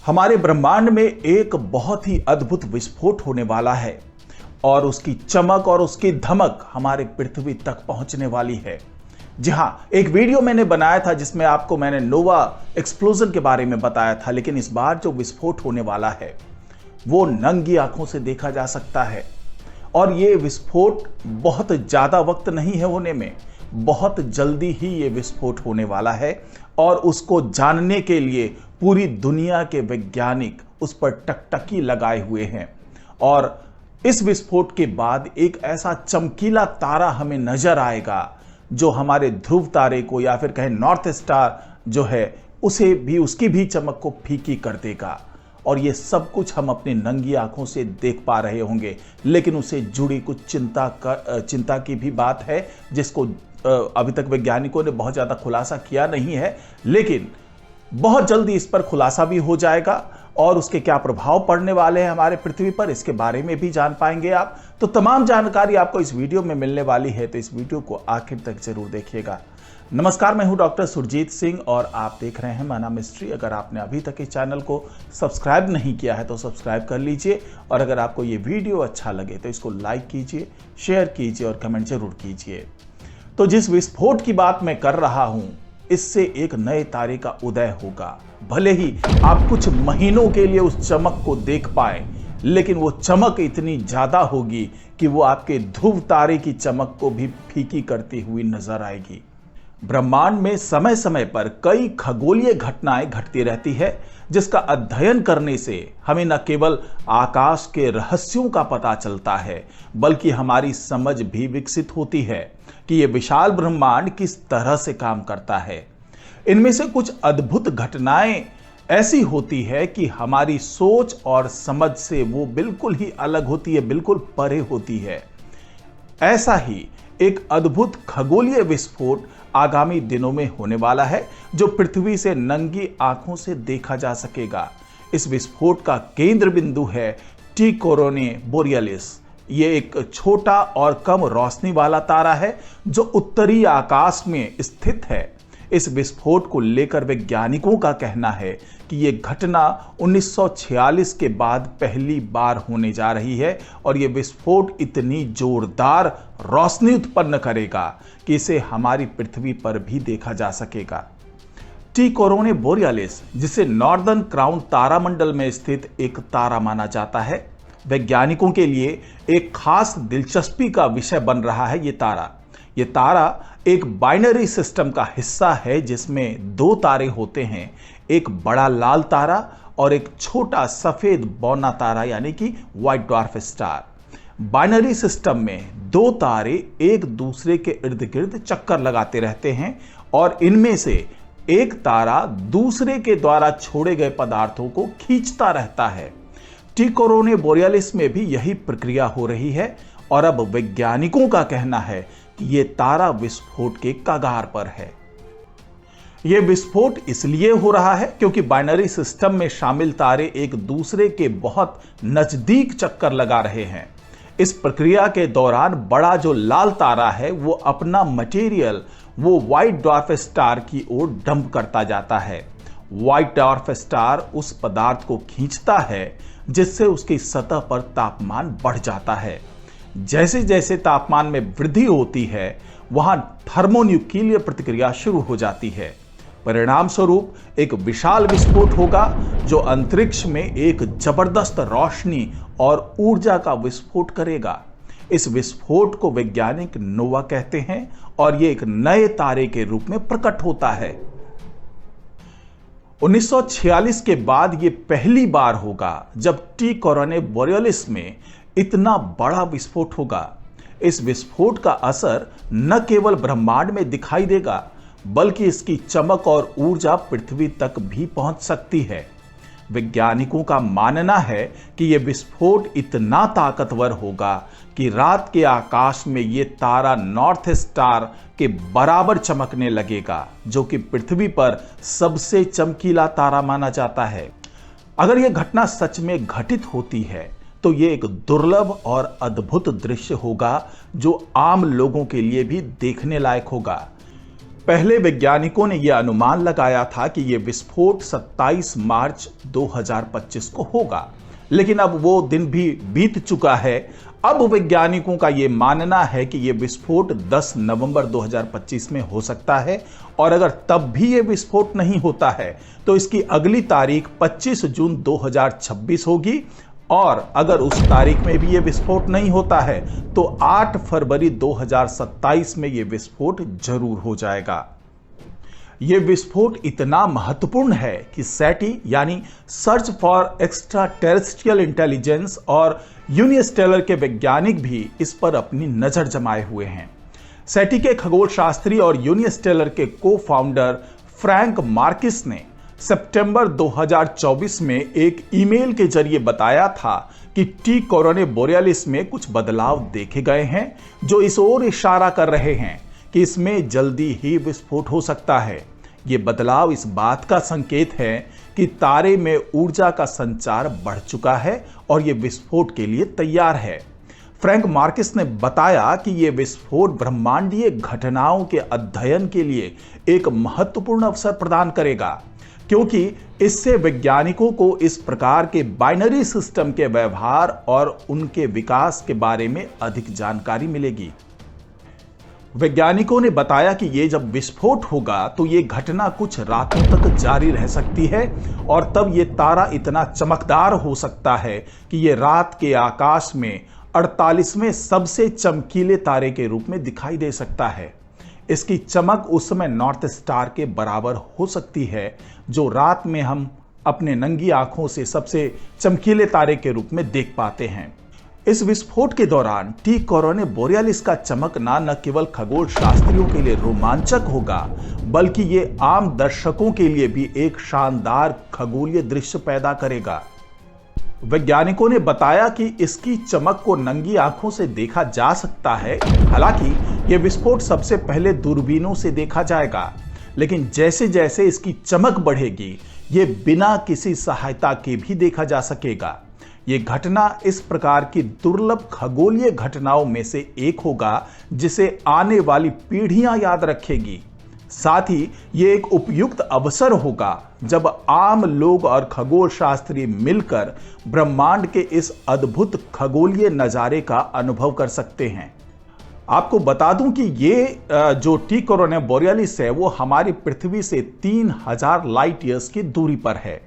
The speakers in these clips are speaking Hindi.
हमारे ब्रह्मांड में एक बहुत ही अद्भुत विस्फोट होने वाला है और उसकी चमक और उसकी धमक हमारे पृथ्वी तक पहुंचने वाली है। जी हां, एक वीडियो मैंने बनाया था जिसमें आपको मैंने नोवा एक्सप्लोजन के बारे में बताया था, लेकिन इस बार जो विस्फोट होने वाला है वो नंगी आंखों से देखा जा सकता है। और ये विस्फोट बहुत ज्यादा वक्त नहीं है होने में, बहुत जल्दी ही ये विस्फोट होने वाला है और उसको जानने के लिए पूरी दुनिया के वैज्ञानिक उस पर टकटकी लगाए हुए हैं। और इस विस्फोट के बाद एक ऐसा चमकीला तारा हमें नजर आएगा जो हमारे ध्रुव तारे को या फिर कहें नॉर्थ स्टार जो है उसे भी, उसकी भी चमक को फीकी कर देगा। और ये सब कुछ हम अपनी नंगी आंखों से देख पा रहे होंगे, लेकिन उससे जुड़ी कुछ चिंता की भी बात है जिसको अभी तक वैज्ञानिकों ने बहुत ज्यादा खुलासा किया नहीं है, लेकिन बहुत जल्दी इस पर खुलासा भी हो जाएगा और उसके क्या प्रभाव पड़ने वाले हैं हमारे पृथ्वी पर, इसके बारे में भी जान पाएंगे आप। तो तमाम जानकारी आपको इस वीडियो में मिलने वाली है, तो इस वीडियो को आखिर तक जरूर देखिएगा। नमस्कार, मैं हूं डॉक्टर सुरजीत सिंह और आप देख रहे हैं माना मिस्ट्री। अगर आपने अभी तक इस चैनल को सब्सक्राइब नहीं किया है तो सब्सक्राइब कर लीजिए, और अगर आपको ये वीडियो अच्छा लगे तो इसको लाइक कीजिए, शेयर कीजिए और कमेंट जरूर कीजिए। तो जिस विस्फोट की बात मैं कर रहा हूं, इससे एक नए तारे का उदय होगा। भले ही आप कुछ महीनों के लिए उस चमक को देख पाए, लेकिन वो चमक इतनी ज्यादा होगी कि वो आपके ध्रुव तारे की चमक को भी फीकी करती हुई नजर आएगी। ब्रह्मांड में समय समय पर कई खगोलीय घटनाएं घटती रहती है, जिसका अध्ययन करने से हमें न केवल आकाश के रहस्यों का पता चलता है, बल्कि हमारी समझ भी विकसित होती है कि यह विशाल ब्रह्मांड किस तरह से काम करता है। इनमें से कुछ अद्भुत घटनाएं ऐसी होती है कि हमारी सोच और समझ से वो बिल्कुल ही अलग होती है, बिल्कुल परे होती है। ऐसा ही एक अद्भुत खगोलीय विस्फोट आगामी दिनों में होने वाला है, जो पृथ्वी से नंगी आंखों से देखा जा सकेगा। इस विस्फोट का केंद्र बिंदु है टी कोरोने बोरियलिस। ये एक छोटा और कम रोशनी वाला तारा है जो उत्तरी आकाश में स्थित है। इस विस्फोट को लेकर वैज्ञानिकों का कहना है कि यह घटना 1946 के बाद पहली बार होने जा रही है और यह विस्फोट इतनी जोरदार रोशनी उत्पन्न करेगा कि इसे हमारी पृथ्वी पर भी देखा जा सकेगा। टी कोरोने बोरियलिस, जिसे नॉर्दर्न क्राउन तारामंडल में स्थित एक तारा माना जाता है, वैज्ञानिकों के लिए एक खास दिलचस्पी का विषय बन रहा है। ये तारा एक बाइनरी सिस्टम का हिस्सा है जिसमें दो तारे होते हैं, एक बड़ा लाल तारा और एक छोटा सफेद बौना तारा यानी कि white dwarf star. Binary system में दो तारे एक दूसरे के इर्द गिर्द चक्कर लगाते रहते हैं और इनमें से एक तारा दूसरे के द्वारा छोड़े गए पदार्थों को खींचता रहता है। टी कोरोने बोरियलिस में भी यही प्रक्रिया हो रही है और अब वैज्ञानिकों का कहना है कि यह तारा विस्फोट के कगार पर है। यह विस्फोट इसलिए हो रहा है क्योंकि बाइनरी सिस्टम में शामिल तारे एक दूसरे के बहुत नजदीक चक्कर लगा रहे हैं। इस प्रक्रिया के दौरान बड़ा जो लाल तारा है वो अपना मटेरियल वो व्हाइट ड्वार्फ स्टार की ओर डंप करता जाता है। व्हाइट ड्वार्फ स्टार उस पदार्थ को खींचता है जिससे उसकी सतह पर तापमान बढ़ जाता है। जैसे जैसे तापमान में वृद्धि होती है वहां थर्मोन्यूक्लियर प्रतिक्रिया शुरू हो जाती है। परिणाम स्वरूप एक विशाल विस्फोट होगा जो अंतरिक्ष में एक जबरदस्त रोशनी और ऊर्जा का विस्फोट करेगा। इस विस्फोट को वैज्ञानिक नोवा कहते हैं और यह एक नए तारे के रूप में प्रकट होता है। 1946 के बाद यह पहली बार होगा जब टी कोरोने बोरियलिस में इतना बड़ा विस्फोट होगा। इस विस्फोट का असर न केवल ब्रह्मांड में दिखाई देगा, बल्कि इसकी चमक और ऊर्जा पृथ्वी तक भी पहुंच सकती है। वैज्ञानिकों का मानना है कि यह विस्फोट इतना ताकतवर होगा कि रात के आकाश में यह तारा नॉर्थ स्टार के बराबर चमकने लगेगा, जो कि पृथ्वी पर सबसे चमकीला तारा माना जाता है। अगर यह घटना सच में घटित होती है तो यह एक दुर्लभ और अद्भुत दृश्य होगा जो आम लोगों के लिए भी देखने लायक होगा। पहले वैज्ञानिकों ने यह अनुमान लगाया था कि यह विस्फोट 27 मार्च 2025 को होगा, लेकिन अब वो दिन भी बीत चुका है। अब वैज्ञानिकों का यह मानना है कि यह विस्फोट 10 नवंबर 2025 में हो सकता है, और अगर तब भी यह विस्फोट नहीं होता है तो इसकी अगली तारीख 25 जून 2026 होगी, और अगर उस तारीख में भी यह विस्फोट नहीं होता है तो 8 फरवरी 2027 में यह विस्फोट जरूर हो जाएगा। यह विस्फोट इतना महत्वपूर्ण है कि SETI यानी search for extra terrestrial intelligence और यूनिस्टेलर के वैज्ञानिक भी इस पर अपनी नजर जमाए हुए हैं। SETI के खगोल शास्त्री और यूनिस्टेलर के को फाउंडर फ्रैंक मार्किस ने सितंबर 2024 में एक ईमेल के जरिए बताया था कि टी कोरोने बोरियलिस में कुछ बदलाव देखे गए हैं, जो इस ओर इशारा कर रहे हैं कि इसमें जल्दी ही विस्फोट हो सकता है। ये बदलाव इस बात का संकेत है कि तारे में ऊर्जा का संचार बढ़ चुका है और ये विस्फोट के लिए तैयार है। फ्रैंक मार्किस ने बताया कि यह विस्फोट ब्रह्मांडीय घटनाओं के अध्ययन के लिए एक महत्वपूर्ण अवसर प्रदान करेगा, क्योंकि इससे वैज्ञानिकों को इस प्रकार के बाइनरी सिस्टम के व्यवहार और उनके विकास के बारे में अधिक जानकारी मिलेगी। वैज्ञानिकों ने बताया कि ये जब विस्फोट होगा तो ये घटना कुछ रातों तक जारी रह सकती है, और तब ये तारा इतना चमकदार हो सकता है कि ये रात के आकाश में 48वें सबसे चमकीले तारे के रूप में दिखाई दे सकता है। इसकी चमक उस समय नॉर्थ स्टार के बराबर हो सकती है, जो रात में हम अपने नंगी आंखों से सबसे चमकीले तारे के रूप में देख पाते हैं। इस विस्फोट के दौरान टी कोरोने बोरियलिस का चमकना न केवल खगोल शास्त्रियों के लिए रोमांचक होगा, बल्कि ये आम दर्शकों के लिए भी एक शानदार खगोलीय दृश्य पैदा करेगा। वैज्ञानिकों ने बताया कि इसकी चमक को नंगी आंखों से देखा जा सकता है। हालांकि यह विस्फोट सबसे पहले दूरबीनों से देखा जाएगा, लेकिन जैसे जैसे इसकी चमक बढ़ेगी, ये बिना किसी सहायता के भी देखा जा सकेगा। ये घटना इस प्रकार की दुर्लभ खगोलीय घटनाओं में से एक होगा जिसे आने वाली पीढ़ियां याद रखेगी। साथ ही ये एक उपयुक्त अवसर होगा जब आम लोग और खगोल शास्त्री मिलकर ब्रह्मांड के इस अद्भुत खगोलीय नजारे का अनुभव कर सकते हैं। आपको बता दूं कि ये जो टी कोरोने बोरियलिस है वो हमारी पृथ्वी से 3000 लाइट ईयर्स की दूरी पर है,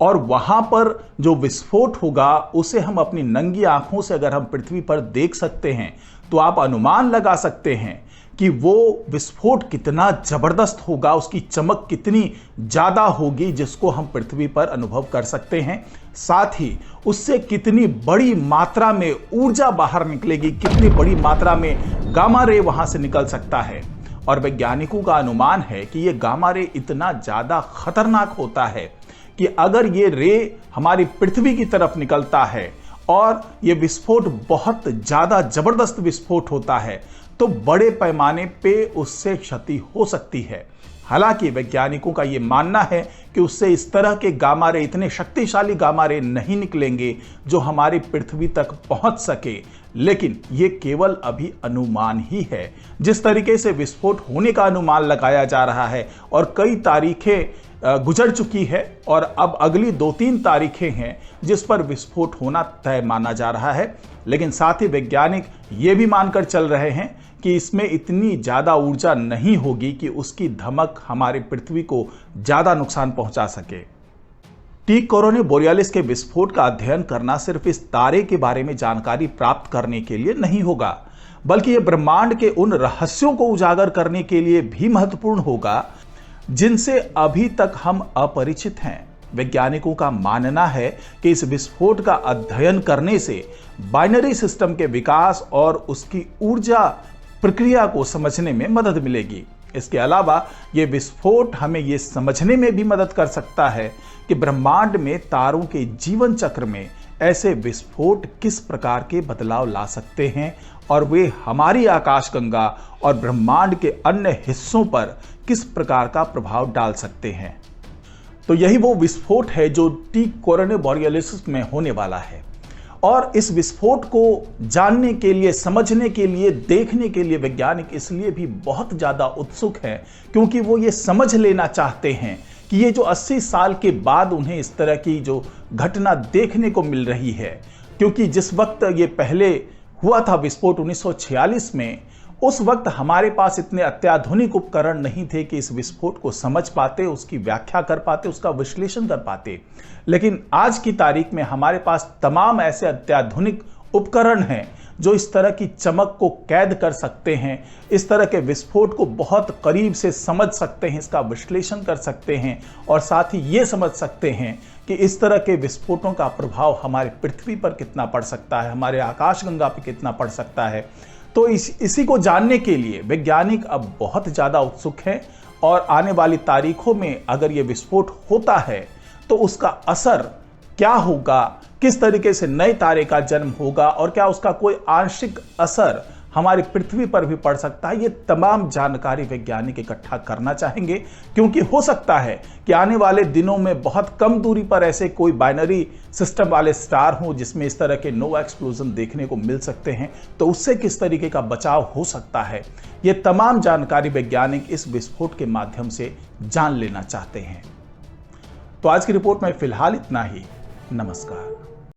और वहां पर जो विस्फोट होगा उसे हम अपनी नंगी आंखों से अगर हम पृथ्वी पर देख सकते हैं तो आप अनुमान लगा सकते हैं कि वो विस्फोट कितना जबरदस्त होगा, उसकी चमक कितनी ज्यादा होगी जिसको हम पृथ्वी पर अनुभव कर सकते हैं। साथ ही उससे कितनी बड़ी मात्रा में ऊर्जा बाहर निकलेगी, कितनी बड़ी मात्रा में गामा रे वहां से निकल सकता है। और वैज्ञानिकों का अनुमान है कि ये गामा रे इतना ज्यादा खतरनाक होता है कि अगर ये रे हमारी पृथ्वी की तरफ निकलता है और ये विस्फोट बहुत ज्यादा जबरदस्त विस्फोट होता है तो बड़े पैमाने पे उससे क्षति हो सकती है। हालांकि वैज्ञानिकों का ये मानना है कि उससे इस तरह के गामा रे, इतने शक्तिशाली गामा रे नहीं निकलेंगे जो हमारी पृथ्वी तक पहुंच सके, लेकिन ये केवल अभी अनुमान ही है। जिस तरीके से विस्फोट होने का अनुमान लगाया जा रहा है और कई तारीखें गुजर चुकी है और अब अगली 2-3 तारीखें हैं जिस पर विस्फोट होना तय माना जा रहा है, लेकिन साथ ही वैज्ञानिक ये भी मानकर चल रहे हैं कि इसमें इतनी ज्यादा ऊर्जा नहीं होगी कि उसकी धमक हमारी पृथ्वी को ज्यादा नुकसान पहुंचा सके। टी कोरोने बोरियलिस के विस्फोट का अध्ययन करना सिर्फ इस तारे के बारे में जानकारी प्राप्त करने के लिए नहीं होगा, बल्कि यह ब्रह्मांड के उन रहस्यों को उजागर करने के लिए भी महत्वपूर्ण होगा जिनसे अभी तक हम अपरिचित हैं। वैज्ञानिकों का मानना है कि इस विस्फोट का अध्ययन करने से बाइनरी सिस्टम के विकास और उसकी ऊर्जा प्रक्रिया को समझने में मदद मिलेगी। इसके अलावा यह विस्फोट हमें यह समझने में भी मदद कर सकता है कि ब्रह्मांड में तारों के जीवन चक्र में ऐसे विस्फोट किस प्रकार के बदलाव ला सकते हैं और वे हमारी आकाशगंगा और ब्रह्मांड के अन्य हिस्सों पर किस प्रकार का प्रभाव डाल सकते हैं। तो यही वो विस्फोट है जो टी कोरोने बोरियलिस में होने वाला है, और इस विस्फोट को जानने के लिए, समझने के लिए, देखने के लिए वैज्ञानिक इसलिए भी बहुत ज़्यादा उत्सुक हैं क्योंकि वो ये समझ लेना चाहते हैं कि ये जो 80 साल के बाद उन्हें इस तरह की जो घटना देखने को मिल रही है, क्योंकि जिस वक्त ये पहले हुआ था विस्फोट 1946 में, उस वक्त हमारे पास इतने अत्याधुनिक उपकरण नहीं थे कि इस विस्फोट को समझ पाते, उसकी व्याख्या कर पाते, उसका विश्लेषण कर पाते। लेकिन आज की तारीख में हमारे पास तमाम ऐसे अत्याधुनिक उपकरण हैं जो इस तरह की चमक को कैद कर सकते हैं, इस तरह के विस्फोट को बहुत करीब से समझ सकते हैं, इसका विश्लेषण कर सकते हैं और साथ ही ये समझ सकते हैं कि इस तरह के विस्फोटों का प्रभाव हमारे पृथ्वी पर कितना पड़ सकता है, हमारे आकाशगंगा पर कितना पड़ सकता है। तो इसी को जानने के लिए वैज्ञानिक अब बहुत ज़्यादा उत्सुक हैं और आने वाली तारीखों में अगर ये विस्फोट होता है तो उसका असर क्या होगा, किस तरीके से नए तारे का जन्म होगा और क्या उसका कोई आंशिक असर हमारी पृथ्वी पर भी पड़ सकता है, ये तमाम जानकारी वैज्ञानिक इकट्ठा करना चाहेंगे क्योंकि हो सकता है कि आने वाले दिनों में बहुत कम दूरी पर ऐसे कोई बाइनरी सिस्टम वाले स्टार हों जिसमें इस तरह के नोवा एक्सप्लोजन देखने को मिल सकते हैं। तो उससे किस तरीके का बचाव हो सकता है, ये तमाम जानकारी वैज्ञानिक इस विस्फोट के माध्यम से जान लेना चाहते हैं। तो आज की रिपोर्ट में फिलहाल इतना ही। नमस्कार।